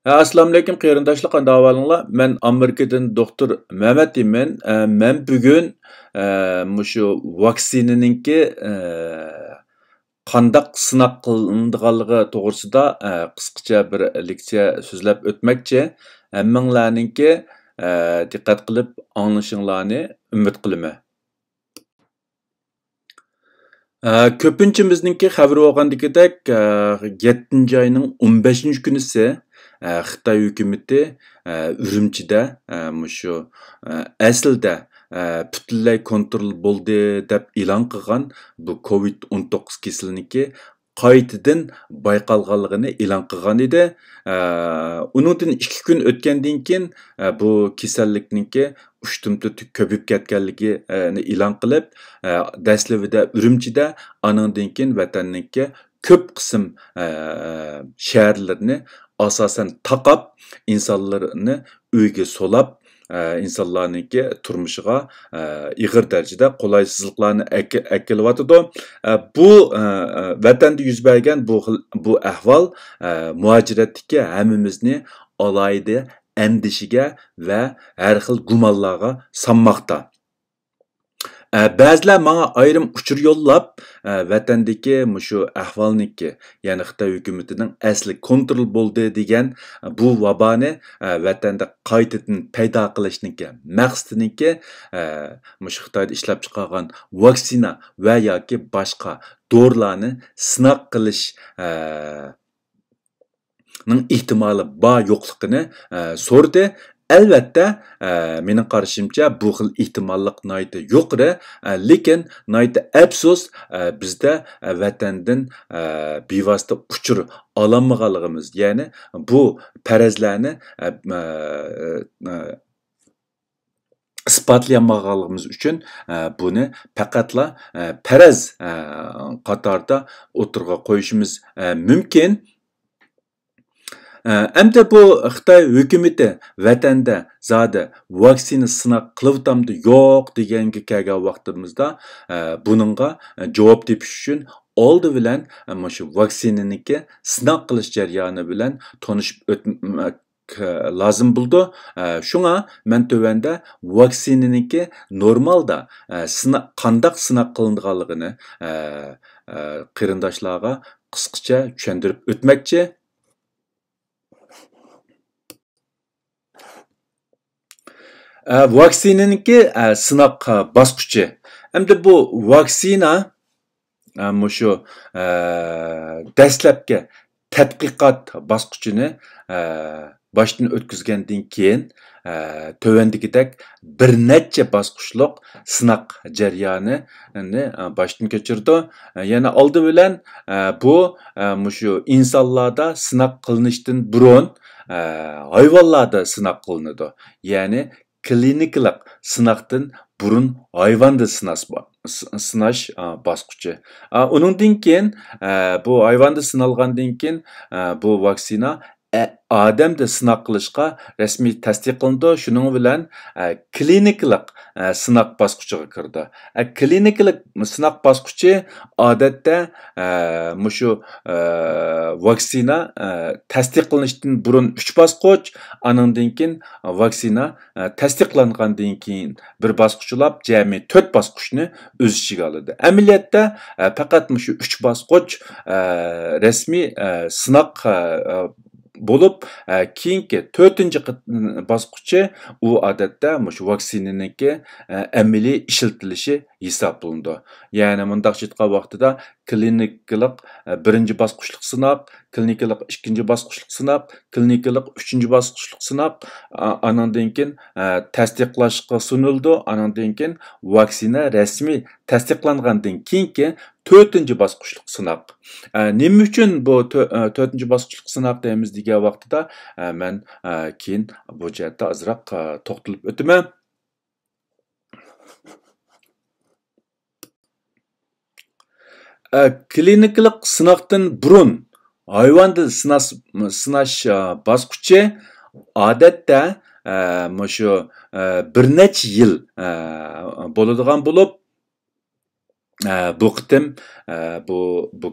Assalomu alaykum qarindoshlar, qanday ahvolinglar? Men Amerikadan doktor Mehmet deyman. Men bugun mushu vaksinaninki qandaq sinaq qilinadiganligi to'g'risida qisqacha bir leksiya so'zlab o'tmoqchi. Hammanglarninki diqqat qilib anglashinglarni umid qilaman. Ko'pinchamizningki xabar olgandagidek 7 oyning 15 kunisi Xitoy hukumati Urumchida mushu aslida butunlay kontrol bo'ldi deb e'lon qilgan bu COVID-19 kasalniki qaytadan bayqalganligini e'lon qilgan edi. Uningdan 2 kun o'tgandan keyin bu kasallikniki ushtumtut ko'pib ketganligini e'lon qilib, dastlabida Urumchida, anandan keyin vatanningki ko'p qism shaharlarni asosan taqab, insonlarni uyga solab, insonlarningki turmushiga ig'ir darajada qulaysizliklarni akilyotidi. Bu vatanda yuz bergan bu ahvol muhojiratdagi hammamizni alohida andishiga va har xil gumonlarga solmoqda. Ba'zilar menga ayrim uchur yo'llab, vatandagi mushu ahvolniki, ya'ni Xitoy hukumatining asli kontrol bo'ldi degan bu vaboni vatanda qaytadan paydo qilishniki maqsadiniki mushu Xitoyda ishlab chiqargan vaksina va yoki boshqa dorilarni sinab qilish ning ehtimoli bor yo'qligini so'rdi. Albatta, mening qarashimcha bu xil ehtimollik nihoyatda yuqori, lekin nihoyatda afsus bizda vatandan bevosita uchur ololmaganligimiz, ya'ni bu farazlarni isbotlayolmaganligimiz uchun buni faqatla faraz qatorida o'tirg'a qo'yishimiz mumkin. Endi bu Xitoy hukumati vatanda zodi vaksina sinab qilyapti yo'q deganga kelgan vaqtimizda buningga javob tepish uchun oldi bilan shu vaksinaniki sinab qilish jarayoni bilan tanishib o'tmak lazım bo'ldi. Shunga men tövanda vaksinaniki normalda qandaq sinab qilinganligini qarindoshlarga qisqacha tushuntirib o'tmoqchi. Vaksinaniki sinaq bosqichi. Endi bu vaksina mushu dastlabki tadqiqot bosqichini boshdan o'tkazgandan keyin tövandagidek bir necha bosqichliq sinaq jarayonini boshdan kechirdi. Yana oldi bilan bu mushu insonlarda sinaq qilinishdan burun hayvonlarda sinaq qilinadi. Ya'ni klinikalik sinaqdan burun hayvonda sinash bosqichi. Uningdan keyin bu hayvonda sinalgandan keyin bu vaksina odamda sinaq qilishga rasmiy tasdiqlandi. Shuning bilan klinikalik sinaq bosqichiga kirdi. Klinikalik sinaq bosqichi odatda mushu vaksina tasdiqlanishdan burun 3 bosqich, anandan keyin vaksina tasdiqlangandan keyin bir bosqichlab jami 4 bosqichni o'z ichiga oladi. Amaliyotda faqat mushu 3 bosqich rasmiy sinaq bo'lib, keyingi 4-bosqichi u odatda mushu vaksinaniki amaliy ishlatilishi hisoblanadi. Ya'ni mundaq aytgan vaqtida klinikalik 1-bosqichlik sinaq, klinikalik 2-bosqichlik sinaq, klinikalik 3-bosqichlik sinaq, anandan keyin tasdiqlashga sunildi. Anandan keyin vaksina rasmiy tasdiqlangandan keyingi 4-bosqichlik sinaq. Nima uchun bu 4-bosqichlik sinaq deymiz degan vaqtida men keyin bu jihatda azroq to'xtalib o'taman. Klinikalik sinaqdan burun hayvonda sinash bosqichi odatda mushu bir necha yil bo'ladigan bo'lib, bu qitim bu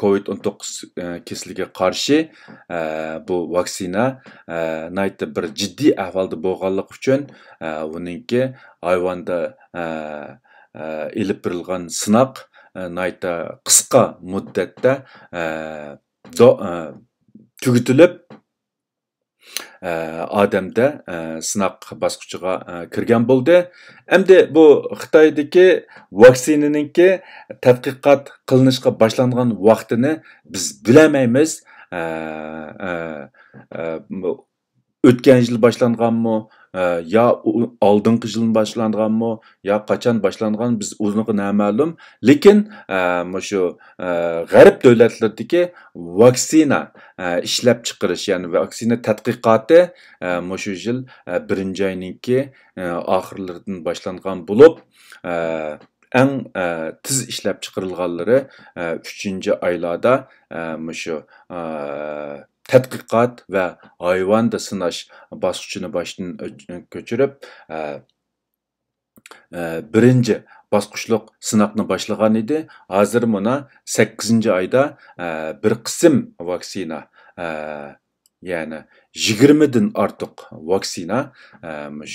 COVID-19 kesiliga qarshi bu vaksina naytda bir jiddiy ahvolda bo'lganligi uchun buningki hayvonda ilib berilgan sinoq naytda qisqa muddatda tugatilib odamda sinoq bosqichiga kirgan bo'ldi. Endi bu Xitoydagi vaksinaninki tadqiqot qilinishga boshlangan vaqtini biz bilmaymiz. O'tgan yil boshlanganmi, yo oldingi yil boshlanganmi, yo qachon boshlangan biz o'zimizga noma'lum. Lekin shu g'arb davlatlaridagi vaksina ishlab chiqarish, ya'ni vaksina tadqiqoti shu yil 1-oyninki oxirlaridan boshlangan bo'lib, eng tiz ishlab chiqarilganlari 3-oylarda shu tadqiqot va hayvonda sinash bosqichini boshdan ko'chirib, birinchi bosqichliq sinoqni boshlagan edi. Hozir mana 8-oyda bir qism vaksina, ya'ni 20 dan ortiq vaksina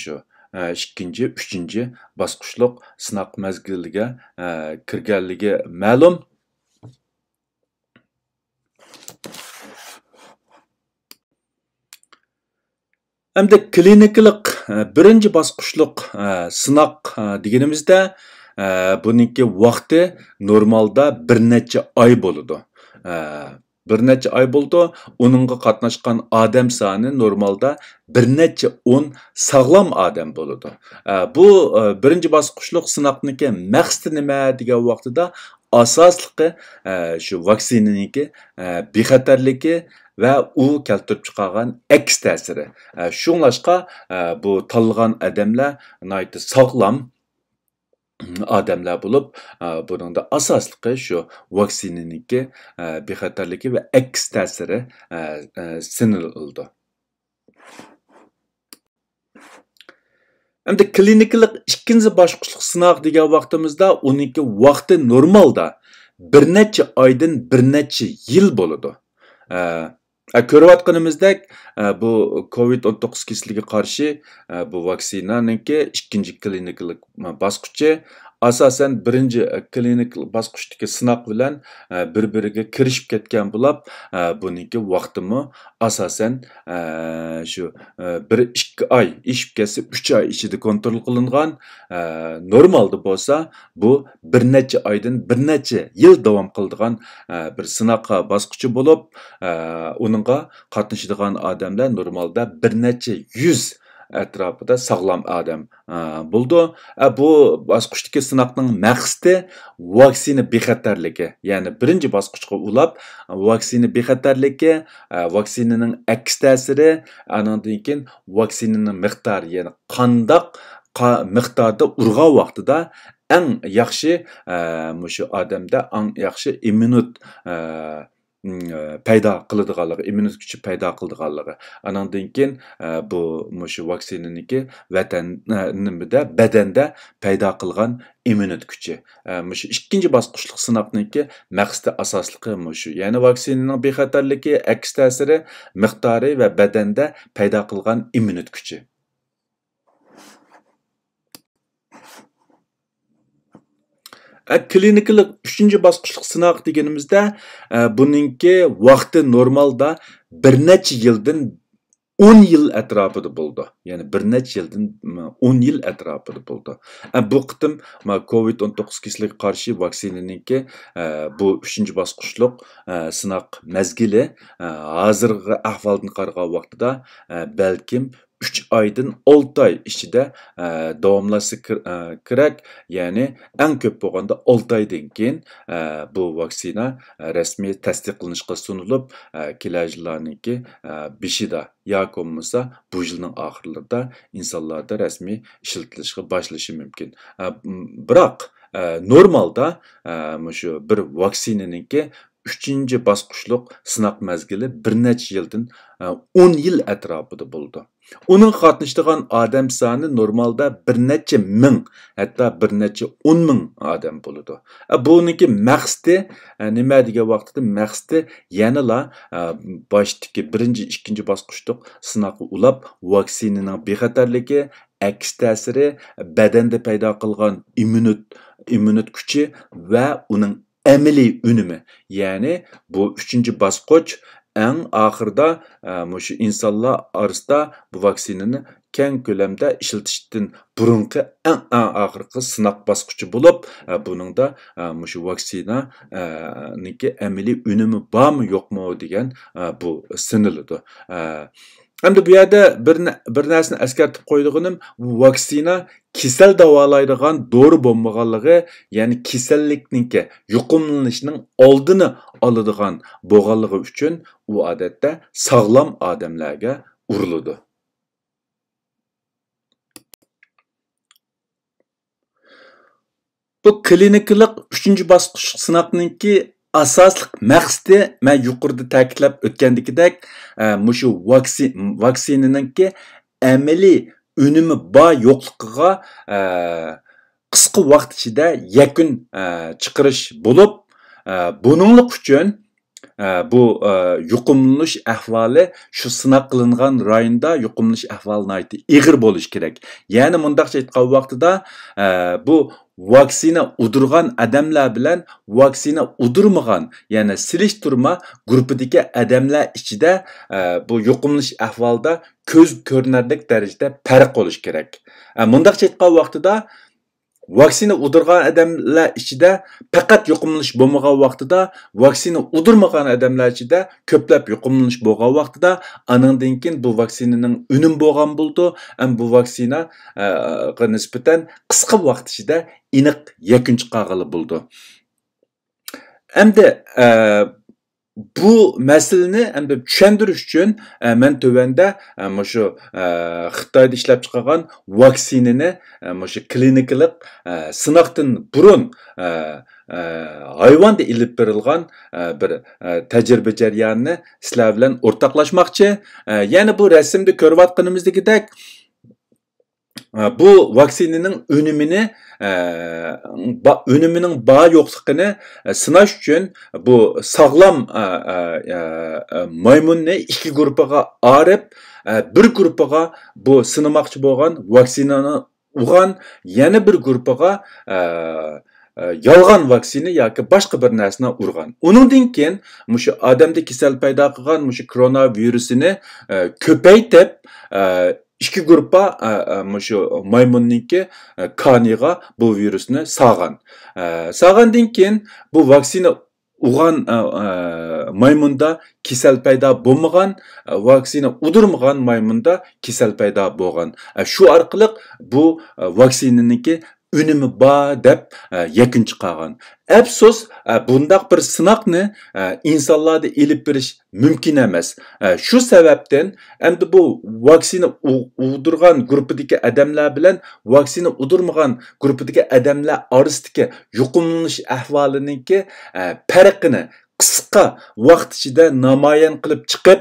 shu 2-chi, 3-chi bosqichliq sinoq mezgiliga kirganligi ma'lum. Hamda klinikalik birinchi bosqichliq sinoq deganimizda buningki vaqti normalda bir necha oy bo'ladi. Bir necha oy bo'ldi. Onunga qatnaşkan odam soni normalda bir necha 10 sağlam odam bo'ladi. Bu birinchi bosqichliq sinoqniki maqsadi nima degan vaqtida asosliqi shu vaksinaninki bexatarligi ve u keltirib chiqargan aks ta'siri. Shunlashqa bu tanlagan odamlar nihoyatda sog'lom odamlar bo'lib, buningda asosliqi shu vaksinaninki bexatarligi ve aks ta'siri sinildi. Endi klinikalik ikkinchi bosqichlik sinoq degan vaqtimizda uninki vaqti normalda bir necha oydan bir necha yil bo'ladi. Ko'rayotganimizdek bu COVID-19 kesiliga qarshi bu vaksinaninki ikkinchi klinikalik bosqichi asosan birinchi klinik bosqichdagi sinoq bilan bir-biriga kirishib ketgan bo'lib, buningki vaqtimi asosan shu 1-2 oy ishib ketsa 3 oy ichida kontrol qilingan. Normalda bo'lsa bu bir necha oydan bir necha yil davom qiladigan bir sinoq bosqichi bo'lib, uningga qatnashadigan odamlar normalda bir necha 100 atrofida sog'lom odam bo'ldi. Bu bosqichdagi sinoqning maqsadi vaksina bexatarligi, ya'ni birinchi bosqichga ulab vaksina bexatarligi, vaksinaning aks ta'siri, andan keyin vaksinaning miqdori, ya'ni qandoq miqdorda urgan vaqtida eng yaxshi shu odamda eng yaxshi immunit paydo qiladiganligi, immunit kuchi paydo qiladiganligi. Andan keyin bu shu vaksinaniki badanda paydo qilgan immunit kuchi. Shu ikkinchi bosqichlik sinoqniki maqsadi asosligi shu. Ya'ni vaksinaning bexatarligi, aks ta'siri, miqdori va badanda paydo qilgan immunit kuchi. Klinikalik 3-chi bosqichlik sinoq deganimizda buningki vaqti normalda bir necha yildan 10 yil atrofida bo'ldi. Ya'ni bir necha yildan 10 yil atrofida bo'ldi. Bu qitim COVID-19 kesiliga qarshi vaksinaninki bu 3-chi bosqichlik sinoq mezgili hozirgi ahvoldan qaragan vaqtida balkim 3 oydan 6 oy ichida davomlashsa kerak. Ya'ni eng ko'p bo'lganda 6 oydan keyin bu vaksina rasmiy tasdiqlanishga sunilib, kelajlarninki beshida yoki bo'lmasa bu yilning oxirlarida insonlarda rasmiy ishlatilishga boshlashi mumkin. Biroq normalda shu bir vaksinaninki 3-chi bosqichliq sınaq mezgili bir necha yildan 10 yil atrofida bo'ldi. Uning qatnashadigan odam soni normalda bir necha ming, hatto bir necha 10 ming odam bo'ladi. Buniki maqsadi nima degan vaqtda maqsadi yanala boshdagi 1-2 bosqichliq sinoqni ulab vaksinaning bexatarligi, aks ta'siri, badanda paydo qilgan immunit kuchi va uning amaliy unumi. Ya'ni bu 3-chi bosqich eng oxirida mushu insonlar orasida bu vaksinani keng ko'lamda ishlatishdan burungi eng oxirgi sinoq bosqichi bo'lib, buningda mushu vaksina niki amaliy unumi bormi yo'qmi degan bu siniladi. Hamda bu yerda bir narsani eskartib qo'ydiganim, bu vaksina kasal davolaydigan dori bo'lmaganligi, ya'ni kasallikningki yuqumlanishning oldini oladigan bo'lganligi uchun u odatda sog'lom odamlarga uriladi. Bu klinikalik 3-chi bosqich sinoqningki asosliq maqsadi men yuqorida ta'kidlab o'tgandekidek, mushu vaksinaninki amaliy unumi bor yo'qligiga qisqa vaqt ichida yakun chiqarish bo'lib, buninglik uchun bu yuqumlanish ahvoli shu sinoq qilingan rayonda yuqumlanish ahvoli ig'ir bo'lishi kerak. Ya'ni mundaqcha aytgan vaqtida bu vaksina udurgan adamlar bilan vaksina udurmagan, ya'ni silishtirma guruhidagi adamlar ichida bu yuqumlanish ahvolida ko'z ko'rinarlik darajada farq bo'lishi kerak. Mundaqcha aytgan vaqtida vaksina udurgan adamlar ichida faqat yuqumlanish bo'lmagan vaqtida, vaksina udurmagan adamlar ichida ko'plab yuqumlanish bo'lgan vaqtida, anandan keyin bu vaksinaning unum bo'lgan bo'ldi. Bu vaksinaga nisbatan qisqa vaqt ichida aniq yakun chiqarg'ili bo'ldi. Endi bu masalani endi tushuntirish uchun men tövanda mushu Xitoyda ishlab chiqargan vaksinani mushu klinikalik sinoqdan burun hayvonda ilib berilgan bir tajriba jarayonini sizlar bilan o'rtoqlashmoqchi. Ya'ni bu rasmda ko'rayotganimizdagidek bu vaksinaning unumuning bor yo'qligini sinash uchun bu sog'lom maymunni ikki guruhga ayirib, bir guruhga bu sinamoqchi bo'lgan vaksinani urgan, yana bir guruhga yolg'on vaksina yoki boshqa bir narsani urgan. Uningdan keyin mushu odamda kasal paydo qilgan mushu koronavirusini ko'paytib ikki guruhga mushu maymunninki qoniga bu virusni sog'an. Sog'andan keyin bu vaksina urgan maymunda kasal paydo bo'lmagan, vaksina udurmagan maymunda kasal paydo bo'lgan. Shu orqali bu vaksinaninki unumi bor deb yakun chiqargan. Afsus, bundaq bir sinoqni insonlarda elib berish mumkin emas. Shu sababdan endi bu vaksina udurgan guruhidagi odamlar bilan vaksina udurmagan guruhidagi odamlar orasidagi yuqumlanish ahvolininki farqini qisqa vaqt ichida namoyon qilib chiqib,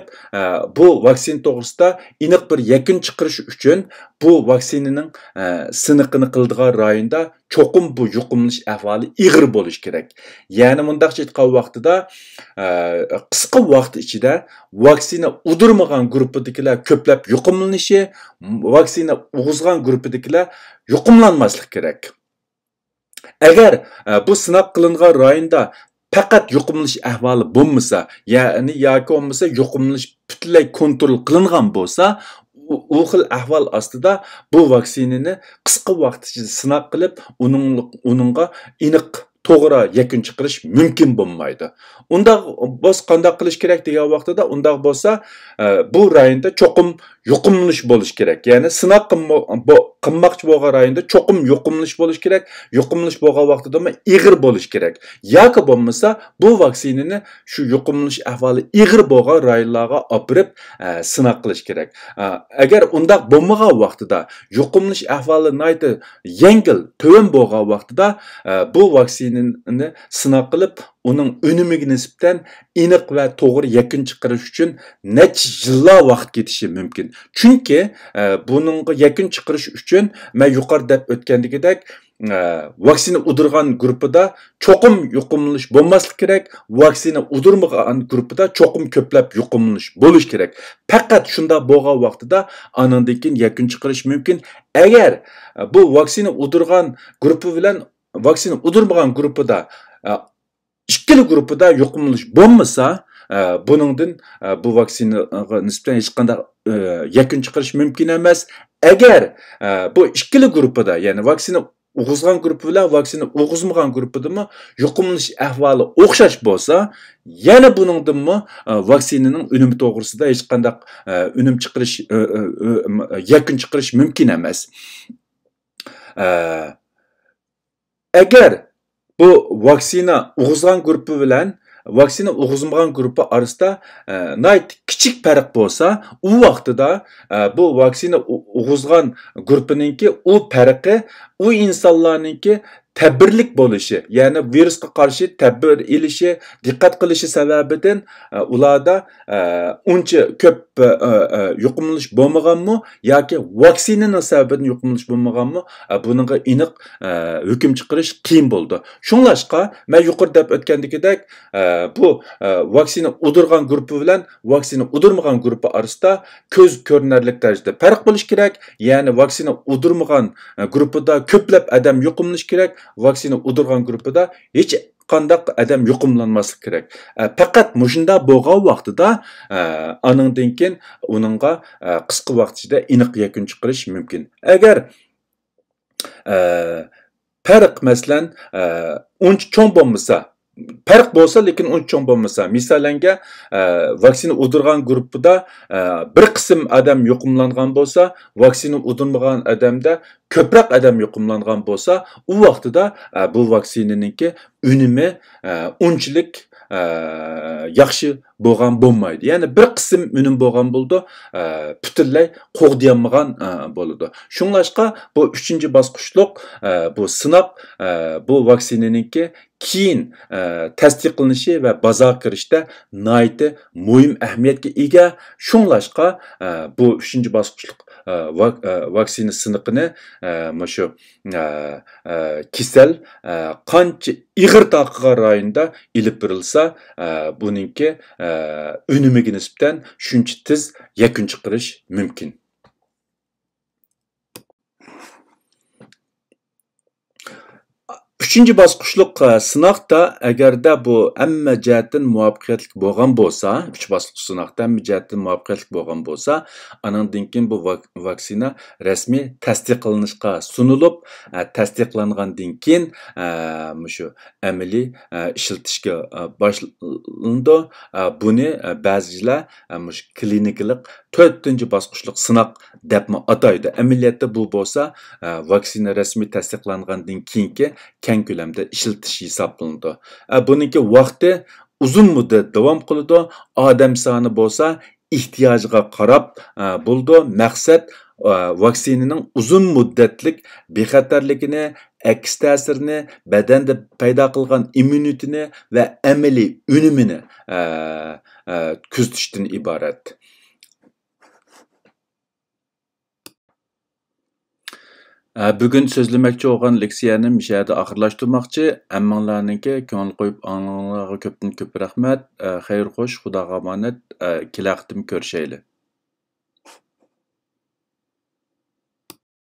bu vaksina to'g'risida aniq bir yakun chiqarish uchun bu vaksinaning siniqini qildigan rayonda cho'qim bu yuqumlanish ahvoli ig'ir bo'lishi kerak. Ya'ni mundaqcha aytgan vaqtida qisqa vaqt ichida vaksina udurmagan guruhdagilar ko'plab yuqumlanishi, vaksina urg'izgan guruhdagilar yuqumlanmaslik kerak. Agar bu sinoq qilingan rayonda faqat yuqumlanish ahvoli bo'lmasa, ya'ni yoki bo'lmasa yuqumlanish butunlay kontrol qilingan bo'lsa, u xil ahvol ostida bu vaksinani qisqa vaqt ichida sinoq qilib, uningga aniq to'g'ri yakun chiqarish mumkin bo'lmaydi. Unda biz qanday qilish kerak degan vaqtida, unda bo'lsa, bu rayonda cho'qim yuqumlanish bo'lish kerak. Ya'ni sinoq qilmoqchi bo'lgan rayonda cho'qim yuqumlanish bo'lish kerak. Yuqumlanish bo'lgan vaqtida ig'ir bo'lish kerak. Yoki bo'lmasa, bu vaksinani shu yuqumlanish ahvoli ig'ir bo'lgan rayonlarga olib borib sinoq qilish kerak. Agar undaq bo'lmagan vaqtida, yuqumlanish ahvoli yengil, to'yin bo'lgan vaqtida bu vaksinani sinoq qilib, uning unimiga nisbatan aniq va to'g'ri yakun chiqarish uchun necha yillar vaqt ketishi mumkin. Chunki buningga yakun chiqarish uchun men yuqorida o'tgandagidek vaksina udurgan guruhida cho'qim yuqumlanish bo'lmaslik kerak, vaksina udurmagan guruhida cho'qim ko'plab yuqumlanish bo'lish kerak. Faqat shunda bo'lgan vaqtida anandan keyin yakun chiqarish mumkin. Agar bu vaksina udurgan guruhi bilan vaksina udurmagan guruhida ikkili guruhida yuqumlanish bo'lmasa, buningdan bu vaksinaga nisbatan hech qanday yakun chiqarish mumkin emas. Agar bu ikkili guruhida, ya'ni vaksina uğuzgan grubu bilan vaksina uğuzmagan grupudami yuqumlanish ahvoli o'xshash bo'lsa, yana buningdanmi vaksinaning unumi to'g'risida hech qanday unum chiqarish yakun chiqarish mumkin emas. Agar bu vaksina uğuzgan grubu bilan vaksina uğuzmagan grubu arasida kichik farq bo'lsa, u vaqtida bu vaksina uğuzgan gurubininki u farqi u insonlarninki tadbirlik bo'lishi, ya'ni virusga qarshi tadbir elishi, diqqat qilishi sababidan ularda uncha ko'p yuqumlanish bo'lmaganmi yoki vaksinaning sababidan yuqumlanish bo'lmaganmi, buningga aniq hukm chiqarish qiyin bo'ldi. Shunlashqa men yuqorida o'tgandagidek bu vaksina udurgan guruhi bilan vaksina udurmagan guruhi orasida ko'z ko'rinarlik darajada farq bo'lishi kerak. Ya'ni vaksina udurmagan guruhida ko'plab odam yuqumlanish kerak, vaksina udurgan guruhida hech qandaq adam yuqumlanmaslik kerak. Faqat mushunda bo'lgan vaqtida aningdan keyin uningga qisqa vaqt ichida aniq yakun chiqarish mumkin. Agar farq masalan uncha cho'ng bo'lmasa, farq bo'lsa lekin uncha cho'ng bo'lmasa, misolanga vaksina udurgan guruhida bir qism odam yuqumlangan bo'lsa, vaksina udurmagan odamda ko'proq odam yuqumlangan bo'lsa, u vaqtida bu vaksinaninki unumi unchalik yaxshi bo'lgan bo'lmaydi. Ya'ni bir qism unum bo'lgan bo'ldi, butunlay qo'g'diyolmagan bo'ladi. Shunlashqa bu 3-bosqichliq bu sinab bu vaksinaninki keyin tasdiqlanishi va bozorga kirishda nihoyatda muhim ahamiyatga ega. Shunlashqa bu 3-bosqichliq vaksina siniqini shu kasal qancha ig'ir taqigan rayonda ilib berilsa, buningki unumiga nisbatan shuncha tez yakun chiqarish mumkin. 3-bosqichliq sinoqda agarda bu hamma jihatdan muvaffaqiyatli bo'lgan bo'lsa, 3-bosqichli sinoqda hamma jihatdan muvaffaqiyatli bo'lgan bo'lsa, anandan keyin bu vaksina rasmiy tasdiqlanishga sunilib, tasdiqlangandan keyin shu amaliy ishlatishga boshlandi. Buni ba'zilar klinikalik 4-bosqichliq sinoq deb ataydi. Amaliyotda bu bo'lsa, vaksina rasmiy tasdiqlangandan keyingi keng ko'lamda ishlatish hisoblanadi. Buningki vaqti uzun muddat davom qiladi. Odam soni bo'lsa, ehtiyojiga qarab bo'ldi. Maqsad vaksinaning uzun muddatlik bexatarligini, aks ta'sirini, badanda paydo qilgan immunitetini va amaliy unumini kuzatishdan iborat. Bugün sözləməkçi olğan leksiyani müşahidə axırlaşdırmaqçı. Əmmənlərninki köngül qoyub anlığınlarga köpdən köp rəhmət. Xeyir xoş, Xudoga amanət. Kelaqtim görüşəyli.